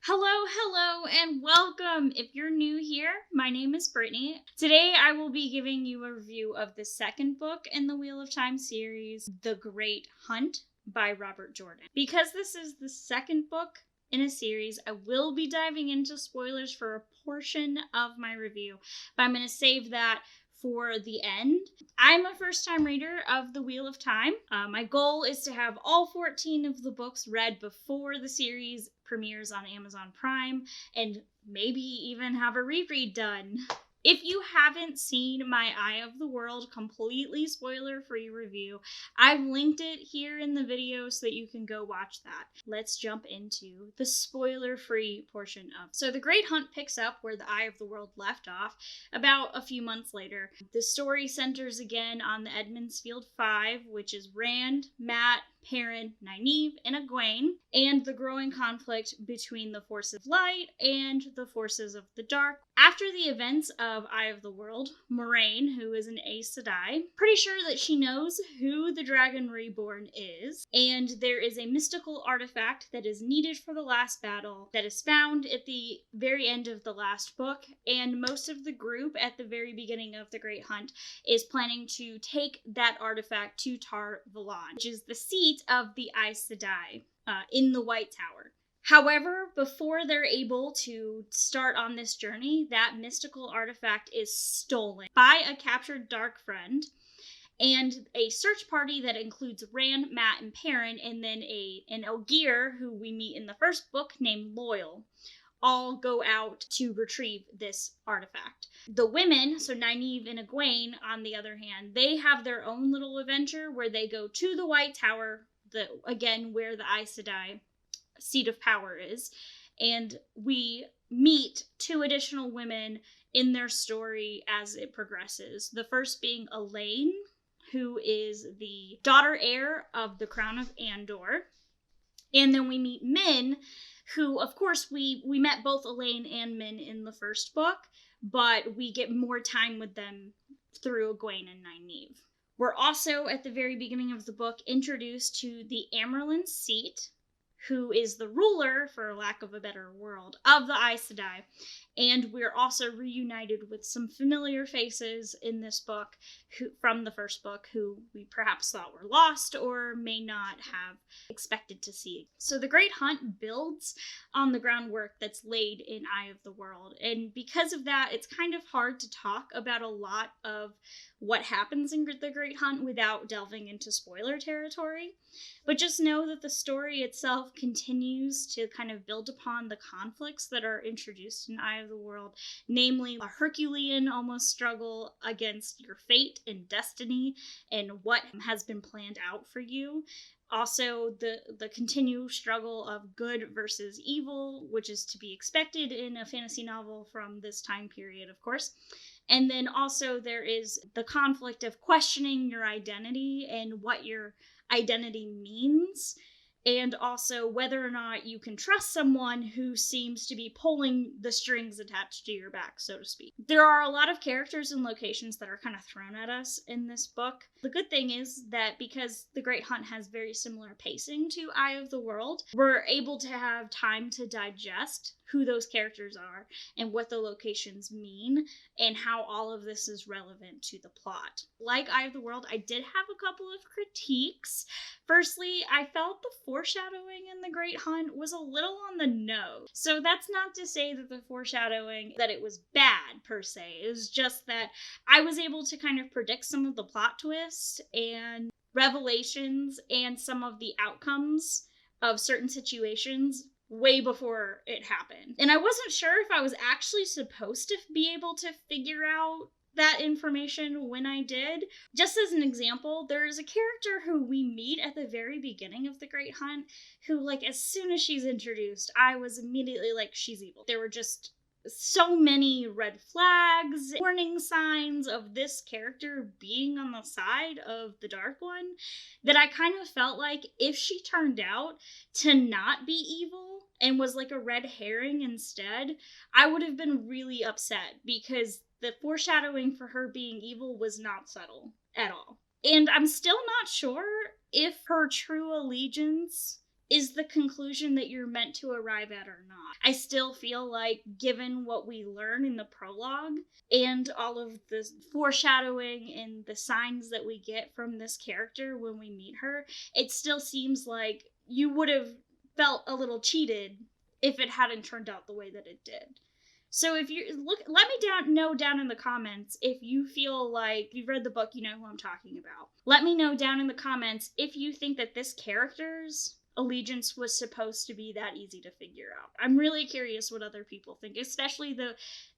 Hello, and welcome. If you're new here, my name is Brittany. Today I will be giving you a review of the second book in the Wheel of Time series, The Great Hunt by Robert Jordan. Because this is the second book in a series, I will be diving into spoilers for a portion of my review, but I'm going to save that for the end. I'm a first-time reader of The Wheel of Time. My goal is to have all 14 of the books read before the series premieres on Amazon Prime, and maybe even have a reread done. If you haven't seen my Eye of the World completely spoiler-free review, I've linked it here in the video so that you can go watch that. Let's jump into the spoiler-free portion of it. So The Great Hunt picks up where the Eye of the World left off about a few months later. The story centers again on the Edmondsfield Five, which is Rand, Matt, Perrin, Nynaeve, and Egwene, and the growing conflict between the forces of light and the forces of the dark. After the events of Eye of the World, Moraine, who is an Aes Sedai, pretty sure that she knows who the Dragon Reborn is, and there is a mystical artifact that is needed for the last battle that is found at the very end of the last book, and most of the group at the very beginning of The Great Hunt is planning to take that artifact to Tar Valon, which is the seat of the Aes Sedai in the White Tower. However, before they're able to start on this journey, that mystical artifact is stolen by a captured dark friend, and a search party that includes Rand, Matt, and Perrin, and then an Ogier, who we meet in the first book, named Loyal, all go out to retrieve this artifact. The women, so Nynaeve and Egwene, on the other hand, they have their own little adventure where they go to the White Tower, again, where the Aes Sedai seat of power is, and we meet two additional women in their story as it progresses. The first being Elaine, who is the daughter heir of the Crown of Andor, and then we meet Min, who, of course, we met both Elaine and Min in the first book, but we get more time with them through Egwene and Nynaeve. We're also, at the very beginning of the book, introduced to the Amyrlin seat, who is the ruler, for lack of a better word, of the Aes Sedai. And we're also reunited with some familiar faces in this book from the first book who we perhaps thought were lost or may not have expected to see. So The Great Hunt builds on the groundwork that's laid in Eye of the World. And because of that, it's kind of hard to talk about a lot of what happens in The Great Hunt without delving into spoiler territory. But just know that the story itself continues to kind of build upon the conflicts that are introduced in Eye of the World, namely a Herculean almost struggle against your fate and destiny and what has been planned out for you. Also, the continued struggle of good versus evil, which is to be expected in a fantasy novel from this time period, of course. And then also there is the conflict of questioning your identity and what your identity means, and also whether or not you can trust someone who seems to be pulling the strings attached to your back, so to speak. There are a lot of characters and locations that are kind of thrown at us in this book. The good thing is that because The Great Hunt has very similar pacing to Eye of the World, we're able to have time to digest who those characters are and what the locations mean and how all of this is relevant to the plot. Like Eye of the World, I did have a couple of critiques. Firstly, I felt the foreshadowing in The Great Hunt was a little on the nose. So that's not to say that the foreshadowing, that it was bad per se. It was just that I was able to kind of predict some of the plot twists and revelations and some of the outcomes of certain situations way before it happened. And I wasn't sure if I was actually supposed to be able to figure out that information when I did. Just as an example, there's a character who we meet at the very beginning of The Great Hunt who, like, as soon as she's introduced, I was immediately like, she's evil. There were just so many red flags, warning signs of this character being on the side of the Dark One, that I kind of felt like if she turned out to not be evil and was like a red herring instead, I would have been really upset because the foreshadowing for her being evil was not subtle at all. And I'm still not sure if her true allegiance is the conclusion that you're meant to arrive at or not. I still feel like, given what we learn in the prologue and all of the foreshadowing and the signs that we get from this character when we meet her, it still seems like you would have felt a little cheated if it hadn't turned out the way that it did. So if you look, let me know down in the comments if you feel like, if you've read the book, you know who I'm talking about. Let me know down in the comments if you think that this character's allegiance was supposed to be that easy to figure out. I'm really curious what other people think, especially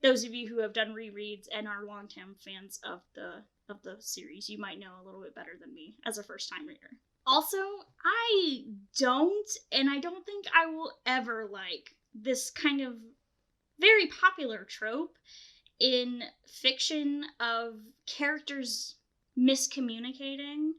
those of you who have done rereads and are longtime fans of the series. You might know a little bit better than me as a first-time reader. Also, I don't think I will ever like this kind of very popular trope in fiction of characters miscommunicating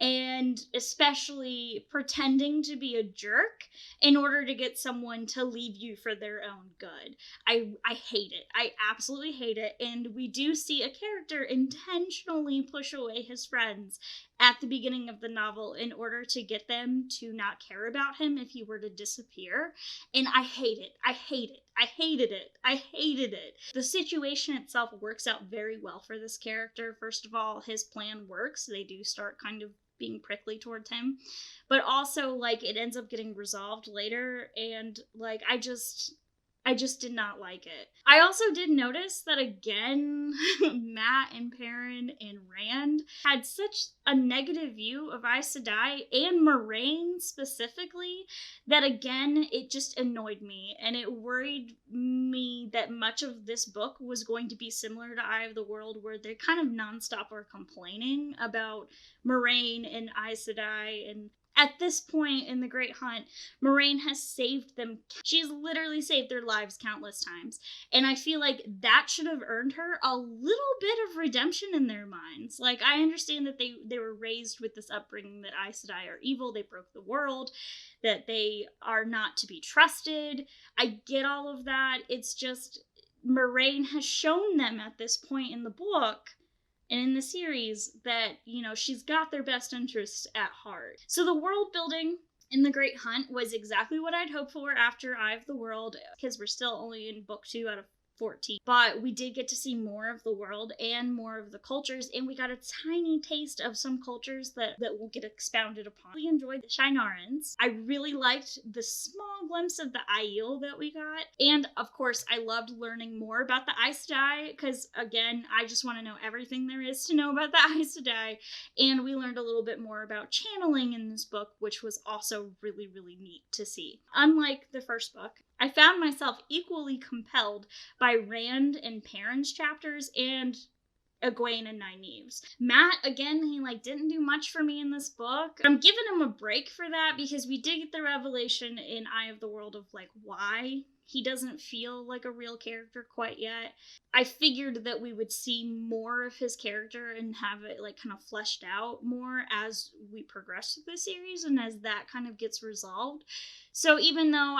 and especially pretending to be a jerk in order to get someone to leave you for their own good. I hate it. I absolutely hate it. And we do see a character intentionally push away his friends at the beginning of the novel in order to get them to not care about him if he were to disappear. And I hate it. I hate it. I hated it. I hated it. The situation itself works out very well for this character. First of all, his plan works. They do start kind of being prickly towards him. But also, like, it ends up getting resolved later. And, like, I just did not like it. I also did notice that, again, Matt and Perrin and Rand had such a negative view of Aes Sedai and Moraine specifically that, again, it just annoyed me. And it worried me that much of this book was going to be similar to Eye of the World, where they're kind of nonstop are complaining about Moraine and Aes Sedai. And at this point in The Great Hunt, Moraine has saved them. She's literally saved their lives countless times. And I feel like that should have earned her a little bit of redemption in their minds. Like, I understand that they were raised with this upbringing that Aes Sedai are evil, they broke the world, that they are not to be trusted. I get all of that. It's just, Moraine has shown them at this point in the book and in the series that, you know, she's got their best interests at heart. So the world building in The Great Hunt was exactly what I'd hoped for after Eye of the World, because we're still only in book 2 out of 14. But we did get to see more of the world and more of the cultures, and we got a tiny taste of some cultures that will get expounded upon. We enjoyed the Shinarans. I really liked the small glimpse of the Aiel that we got. And of course, I loved learning more about the Aes Sedai, because again, I just want to know everything there is to know about the Aes Sedai. And we learned a little bit more about channeling in this book, which was also really, really neat to see. Unlike the first book, I found myself equally compelled by Rand and Perrin's chapters and Egwene and Nynaeve's. Matt, again, he didn't do much for me in this book. I'm giving him a break for that because we did get the revelation in Eye of the World of why he doesn't feel like a real character quite yet. I figured that we would see more of his character and have it kind of fleshed out more as we progress through the series and as that kind of gets resolved. So even though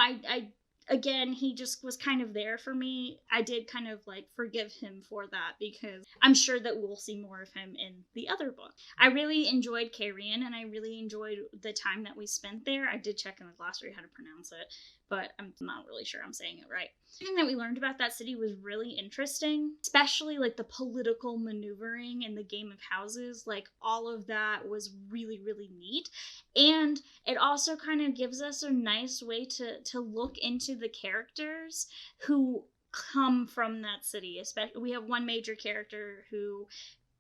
again, he just was kind of there for me, I did kind of forgive him for that because I'm sure that we'll see more of him in the other book. I really enjoyed Cairhien and I really enjoyed the time that we spent there. I did check in the glossary how to pronounce it, but I'm not really sure I'm saying it right. Everything that we learned about that city was really interesting, especially the political maneuvering and the game of houses. All of that was really, really neat. And it also kind of gives us a nice way to look into the characters who come from that city. Especially, we have one major character who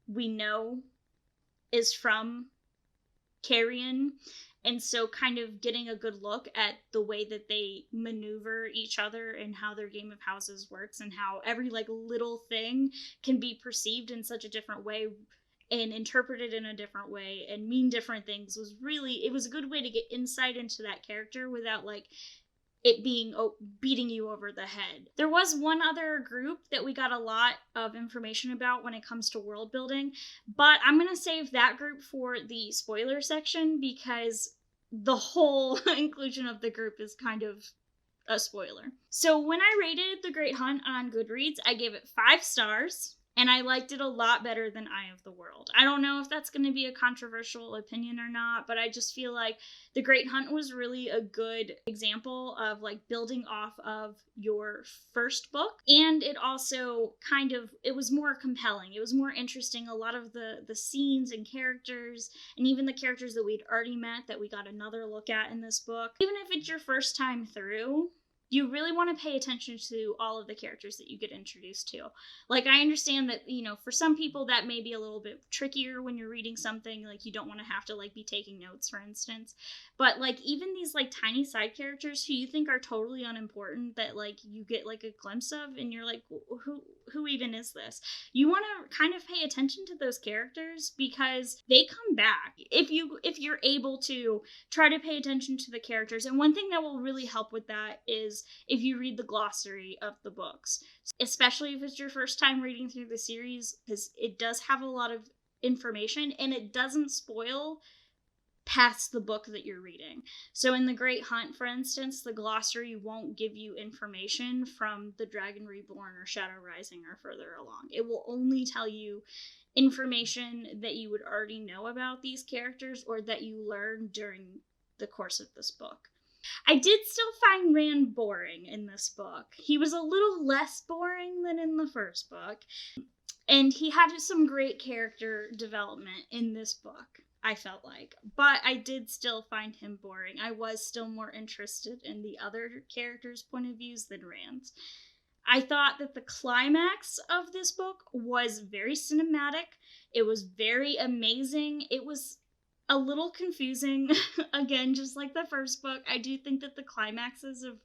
we know is from Cairhien. And so kind of getting a good look at the way that they maneuver each other and how their game of houses works and how every little thing can be perceived in such a different way and interpreted in a different way and mean different things it was a good way to get insight into that character without it being beating you over the head. There was one other group that we got a lot of information about when it comes to world building, but I'm going to save that group for the spoiler section because the whole inclusion of the group is kind of a spoiler. So when I rated The Great Hunt on Goodreads, I gave it 5 stars, and I liked it a lot better than Eye of the World. I don't know if that's going to be a controversial opinion or not, but I just feel like The Great Hunt was really a good example of like building off of your first book, and it also it was more compelling. It was more interesting. A lot of the scenes and characters, and even the characters that we'd already met that we got another look at in this book. Even if it's your first time through, you really want to pay attention to all of the characters that you get introduced to. Like, I understand that, you know, for some people that may be a little bit trickier when you're reading something, like you don't want to have to like be taking notes, for instance. But like even these like tiny side characters who you think are totally unimportant that like you get like a glimpse of and you're like, who even is this? You want to kind of pay attention to those characters because they come back if you're able to try to pay attention to the characters. And one thing that will really help with that is if you read the glossary of the books, especially if it's your first time reading through the series, because it does have a lot of information and it doesn't spoil past the book that you're reading. So in The Great Hunt, for instance, the glossary won't give you information from The Dragon Reborn or Shadow Rising or further along. It will only tell you information that you would already know about these characters or that you learned during the course of this book. I did still find Rand boring in this book. He was a little less boring than in the first book, and he had some great character development in this book, I felt like. But I did still find him boring. I was still more interested in the other characters' point of views than Rand's. I thought that the climax of this book was very cinematic. It was very amazing. It was a little confusing, again, just like the first book. I do think that the climaxes of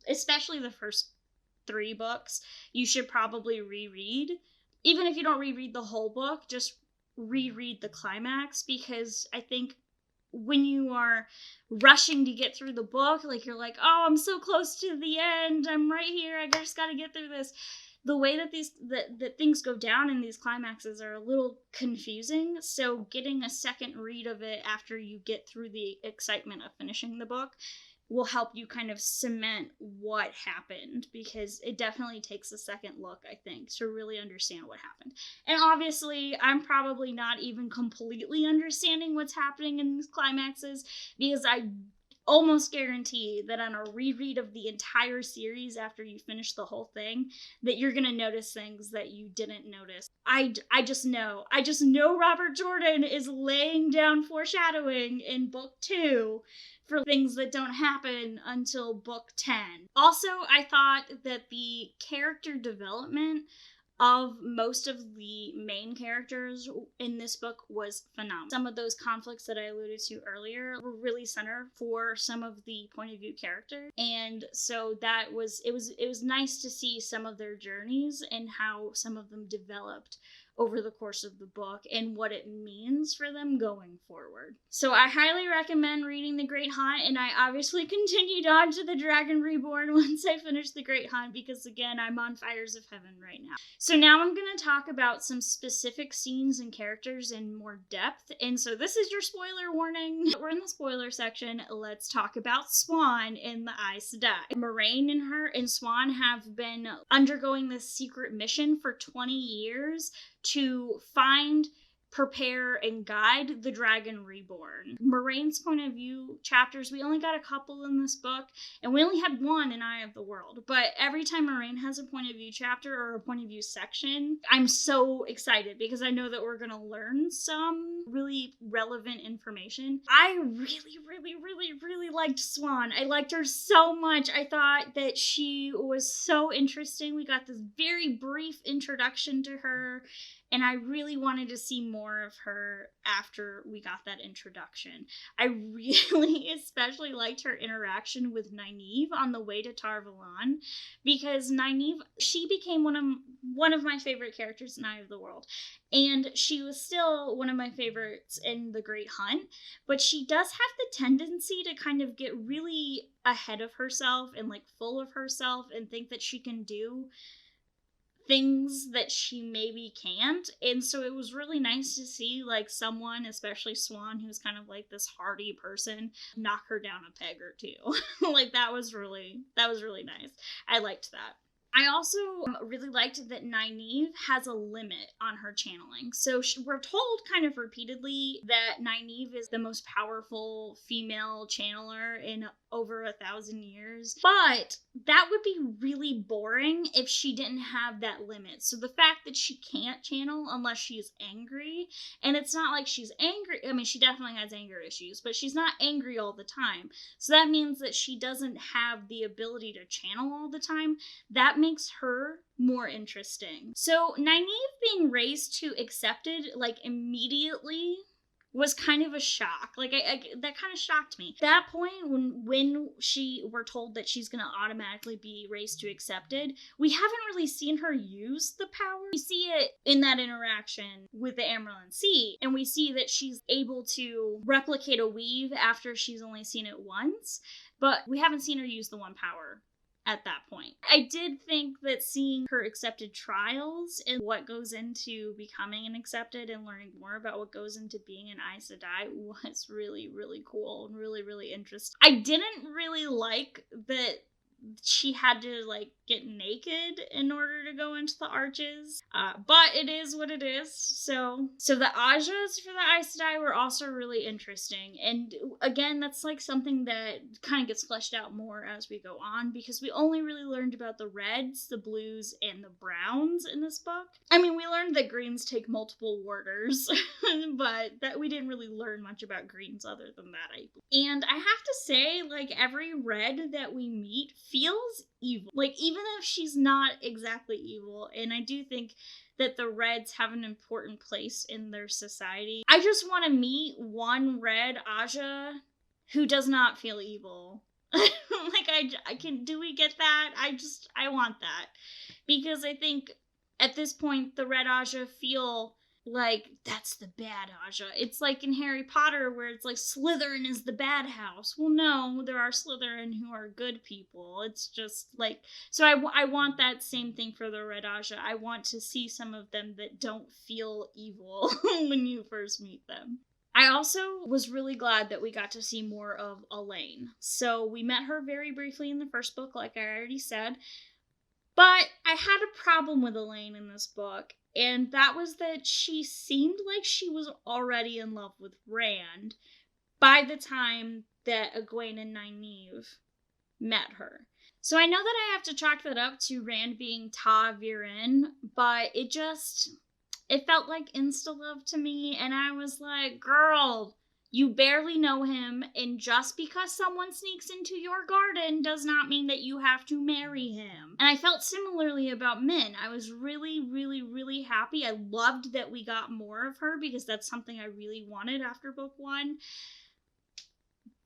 especially the first 3 books, you should probably reread. Even if you don't reread the whole book, just reread the climax, because I think when you are rushing to get through the book, like you're like, oh, I'm so close to the end, I'm right here, I just gotta get through this. The way that that things go down in these climaxes are a little confusing, so getting a second read of it after you get through the excitement of finishing the book will help you kind of cement what happened, because it definitely takes a second look, I think, to really understand what happened. And obviously, I'm probably not even completely understanding what's happening in these climaxes, because I almost guarantee that on a reread of the entire series after you finish the whole thing, that you're gonna notice things that you didn't notice. I just know Robert Jordan is laying down foreshadowing in book 2 for things that don't happen until book 10. Also, I thought that the character development of most of the main characters in this book was phenomenal. Some of those conflicts that I alluded to earlier were really center for some of the point of view characters, and so it was nice to see some of their journeys and how some of them developed over the course of the book and what it means for them going forward. So I highly recommend reading The Great Hunt, and I obviously continued on to The Dragon Reborn once I finished The Great Hunt, because again, I'm on Fires of Heaven right now. So now I'm going to talk about some specific scenes and characters in more depth, and so this is your spoiler warning. We're in the spoiler section. Let's talk about Swan in the Aes Sedai. Moraine and Swan have been undergoing this secret mission for 20 years to find, prepare, and guide the Dragon Reborn. Moraine's point of view chapters, we only got a couple in this book, and we only had one in Eye of the World. But every time Moraine has a point of view chapter or a point of view section, I'm so excited because I know that we're going to learn some really relevant information. I really liked Swan. I liked her so much. I thought that she was so interesting. We got this very brief introduction to her, and I really wanted to see more of her after we got that introduction. I really especially liked her interaction with Nynaeve on the way to Tar Valon, because Nynaeve, she became one of my favorite characters in Eye of the World. And she was still one of my favorites in The Great Hunt, but she does have the tendency to kind of get really ahead of herself and like full of herself and think that she can do things that she maybe can't. And so it was really nice to see like someone, especially Swan, who's kind of like this hardy person, knock her down a peg or two. Like that was really nice. I liked that. I also really liked that Nynaeve has a limit on her channeling. So we're told kind of repeatedly that Nynaeve is the most powerful female channeler in over 1,000 years. But that would be really boring if she didn't have that limit. So the fact that she can't channel unless she's angry, and it's not like she's angry. I mean, she definitely has anger issues, but she's not angry all the time. So that means that she doesn't have the ability to channel all the time. That makes her more interesting. So Nynaeve being raised to accepted, like, immediately was kind of a shock. Like, that kind of shocked me. At that point, when we're told that she's gonna automatically be raised to accepted, we haven't really seen her use the power. We see it in that interaction with the Amarylline Sea, and we see that she's able to replicate a weave after she's only seen it once, but we haven't seen her use the one power at that point. I did think that seeing her accepted trials and what goes into becoming an accepted and learning more about what goes into being an Aes Sedai was really, really cool and really, really interesting. I didn't really like that she had to, like, get naked in order to go into the arches. But it is what it is. So the Ajas for the Aes Sedai were also really interesting. And again, that's like something that kind of gets fleshed out more as we go on, because we only really learned about the reds, the blues, and the browns in this book. I mean, we learned that greens take multiple warders, but that we didn't really learn much about greens other than that, I believe. And I have to say, like, every red that we meet feels evil. Like, even if she's not exactly evil, and I do think that the reds have an important place in their society. I just want to meet one red Aja who does not feel evil. Like, I can, do we get that? I want that. Because I think at this point, the red Aja feel like that's the bad Aja. It's like in Harry Potter where it's like Slytherin is the bad house. Well, no, there are Slytherin who are good people. It's just like, so I want that same thing for the red Aja. I want to see some of them that don't feel evil when you first meet them. I also was really glad that we got to see more of Elaine. So we met her very briefly in the first book, like I already said. But I had a problem with Elaine in this book, and that was that she seemed like she was already in love with Rand by the time that Egwene and Nynaeve met her. So I know that I have to chalk that up to Rand being ta'Viren, but it felt like insta-love to me, and I was like, girl, you barely know him, and just because someone sneaks into your garden does not mean that you have to marry him. And I felt similarly about Min. I was really, really, really happy. I loved that we got more of her, because that's something I really wanted after book 1.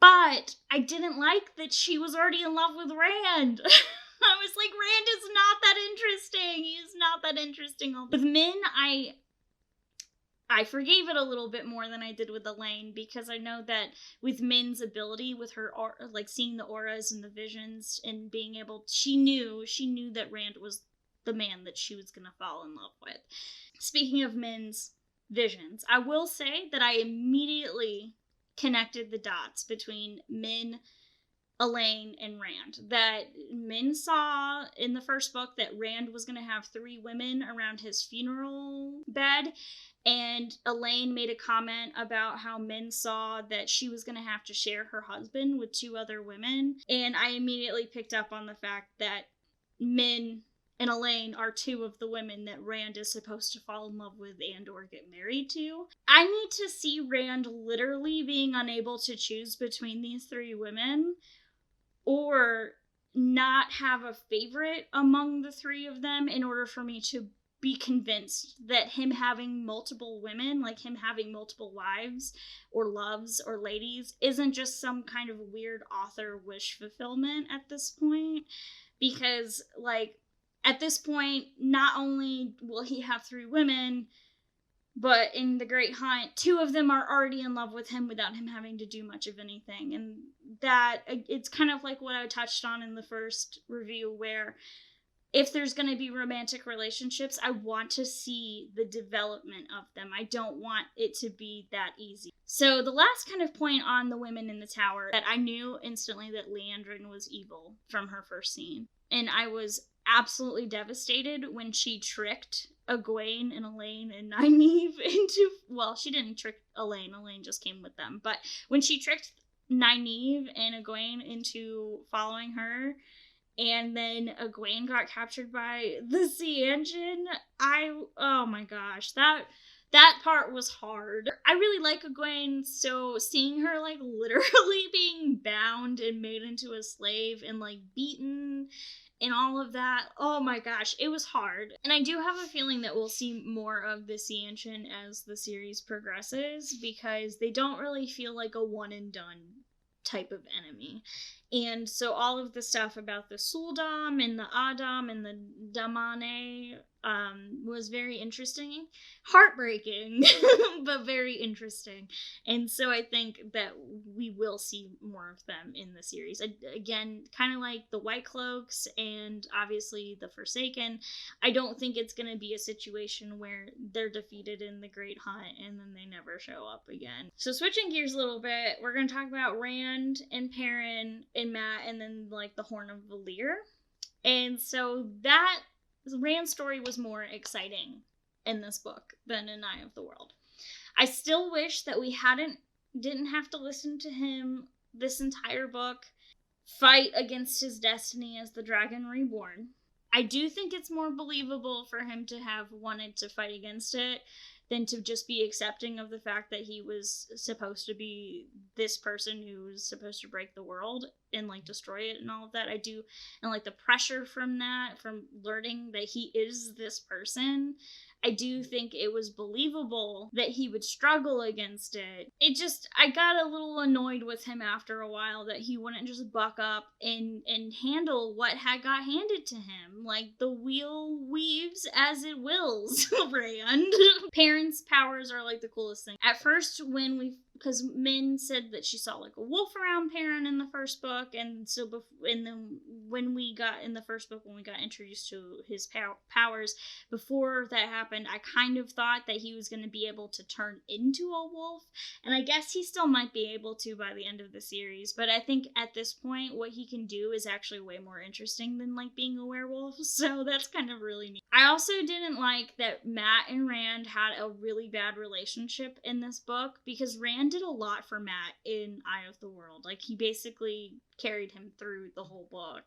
But I didn't like that she was already in love with Rand. I was like, Rand is not that interesting. He is not that interesting. With Min, I forgave it a little bit more than I did with Elaine, because I know that with Min's ability, with her like seeing the auras and the visions and being able, she knew that Rand was the man that she was gonna fall in love with. Speaking of Min's visions, I will say that I immediately connected the dots between Min, Elaine, and Rand. That Min saw in the first book that Rand was going to have 3 women around his funeral bed, and Elaine made a comment about how Min saw that she was going to have to share her husband with 2 other women, and I immediately picked up on the fact that Min and Elaine are 2 of the women that Rand is supposed to fall in love with and or get married to. I need to see Rand literally being unable to choose between these 3 women, or not have a favorite among the 3 of them, in order for me to be convinced that him having multiple women, like him having multiple wives or loves or ladies, isn't just some kind of weird author wish fulfillment at this point. Because, like, at this point, not only will he have 3 women, but in The Great Hunt, 2 of them are already in love with him without him having to do much of anything. And that, it's kind of like what I touched on in the first review, where if there's going to be romantic relationships, I want to see the development of them. I don't want it to be that easy. So the last kind of point on the women in the tower, that I knew instantly that Leandrin was evil from her first scene. And I was absolutely devastated when she tricked Egwene and Elaine and Nynaeve into, well, she didn't trick Elaine just came with them, but when she tricked Nynaeve and Egwene into following her, and then Egwene got captured by the sea engine, oh my gosh, that part was hard. I really like Egwene, so seeing her like literally being bound and made into a slave and like beaten and all of that, oh my gosh, it was hard. And I do have a feeling that we'll see more of the Sea Ancient as the series progresses, because they don't really feel like a one and done type of enemy. And so all of the stuff about the Suldam and the Adam and the Damane was very interesting. Heartbreaking, but very interesting. And so I think that we will see more of them in the series. Again, kind of like the White Cloaks and obviously the Forsaken, I don't think it's going to be a situation where they're defeated in the Great Hunt and then they never show up again. So switching gears a little bit, we're going to talk about Rand and Perrin and Matt, and then like the Horn of Valir. And so that Rand's story was more exciting in this book than in Eye of the World. I still wish that we didn't have to listen to him this entire book fight against his destiny as the Dragon Reborn. I do think it's more believable for him to have wanted to fight against it than to just be accepting of the fact that he was supposed to be this person who was supposed to break the world and like destroy it and all of that. I do, and like the pressure from that, from learning that he is this person, I do think it was believable that he would struggle against it. I got a little annoyed with him after a while that he wouldn't just buck up and handle what had got handed to him. Like, the wheel weaves as it wills, Rand. Perrin's powers are like the coolest thing. At first, because Min said that she saw like a wolf around Perrin in the first book, and so when we got introduced to his powers, before that happened, I kind of thought that he was going to be able to turn into a wolf, and I guess he still might be able to by the end of the series, but I think at this point what he can do is actually way more interesting than like being a werewolf, so that's kind of really neat. I also didn't like that Matt and Rand had a really bad relationship in this book, because Rand did a lot for Matt in Eye of the World. Like, he basically carried him through the whole book.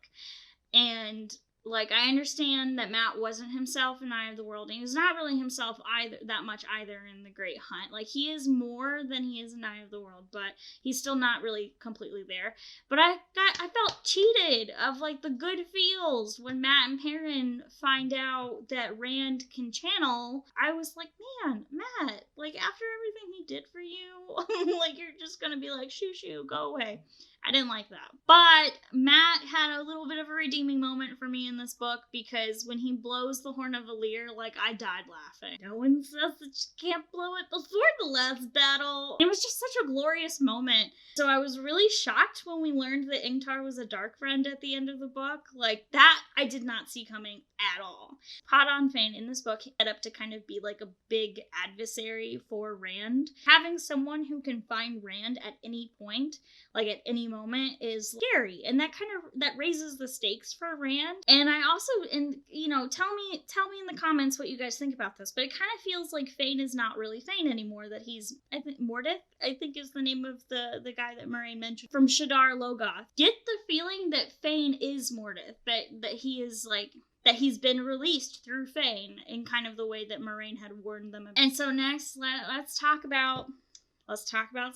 And like, I understand that Matt wasn't himself in Eye of the World, and he's not really himself that much either in The Great Hunt. Like, he is more than he is in Eye of the World, but he's still not really completely there. But I felt cheated of like the good feels when Matt and Perrin find out that Rand can channel. I was like, man, Matt, like, after everything he did for you, like, you're just gonna be like, shoo, go away. I didn't like that. But Matt had a little bit of a redeeming moment for me in this book, because when he blows the Horn of Valir, like, I died laughing. No one says that you can't blow it before the last battle. It was just such a glorious moment. So I was really shocked when we learned that Ingtar was a dark friend at the end of the book. Like, that I did not see coming at all. Podon Fane in this book set up to kind of be like a big adversary for Rand. Having someone who can find Rand at any point, like at any moment, is scary, and that raises the stakes for Rand. And I also, tell me in the comments what you guys think about this, but it kind of feels like Fane is not really Fane anymore, that he's, I think, Mordeth, I think is the name of the guy that Moiraine mentioned from Shadar Logoth. Get the feeling that Fane is Mordeth, that he is like, that he's been released through Fane in kind of the way that Moiraine had warned them about. And so next, let's talk about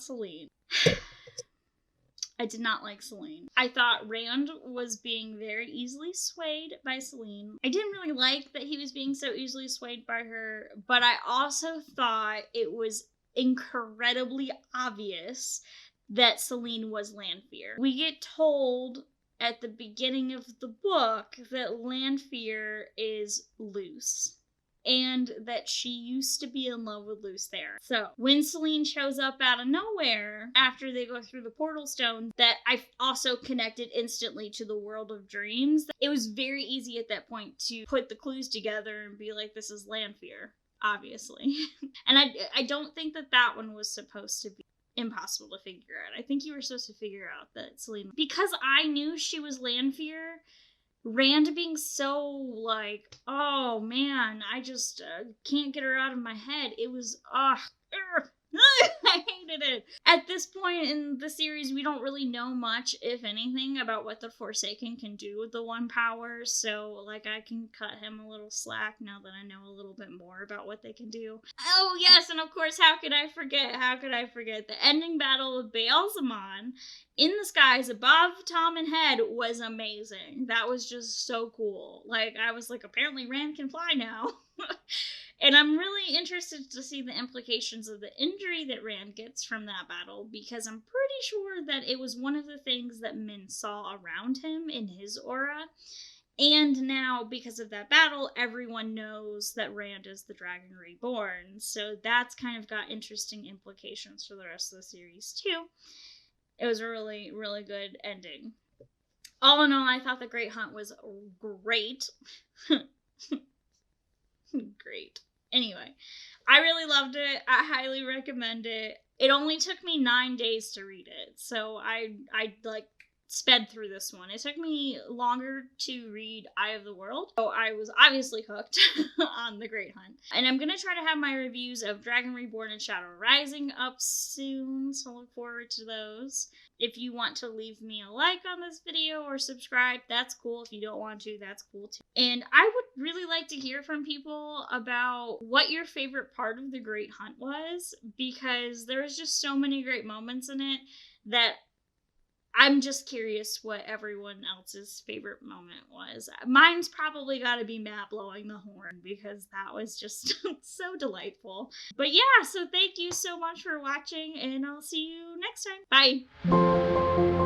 Selene. I did not like Selene. I thought Rand was being very easily swayed by Selene. I didn't really like that he was being so easily swayed by her, but I also thought it was incredibly obvious that Selene was Lanfear. We get told at the beginning of the book that Lanfear is Luce, and that she used to be in love with Luce there. So when Selene shows up out of nowhere after they go through the portal stone, that I also connected instantly to the world of dreams. It was very easy at that point to put the clues together and be like, this is Lanfear, obviously. And I don't think that one was supposed to be impossible to figure out. I think you were supposed to figure out that Selene, because I knew she was Lanfear, Rand being so like, oh man, I just can't get her out of my head. It was, I hated it. At this point in the series, we don't really know much, if anything, about what the Forsaken can do with the One Power, so, like, I can cut him a little slack now that I know a little bit more about what they can do. Oh, yes, and of course, how could I forget the ending battle of Balzamond in the skies above Tom and Head was amazing. That was just so cool. Like, I was like, apparently Rand can fly now. And I'm really interested to see the implications of the injury that Rand gets from that battle, because I'm pretty sure that it was one of the things that Min saw around him in his aura. And now, because of that battle, everyone knows that Rand is the Dragon Reborn. So that's kind of got interesting implications for the rest of the series, too. It was a really, really good ending. All in all, I thought The Great Hunt was great. Great. Anyway, I really loved it. I highly recommend it. It only took me 9 days to read it, so I like sped through this one. It took me longer to read Eye of the World, so I was obviously hooked on The Great Hunt. And I'm gonna try to have my reviews of Dragon Reborn and Shadow Rising up soon, so look forward to those. If you want to leave me a like on this video or subscribe, that's cool. If you don't want to, that's cool too. And I would really like to hear from people about what your favorite part of The Great Hunt was, because there's just so many great moments in it that I'm just curious what everyone else's favorite moment was. Mine's probably got to be Matt blowing the horn, because that was just so delightful. But yeah, so thank you so much for watching, and I'll see you next time. Bye!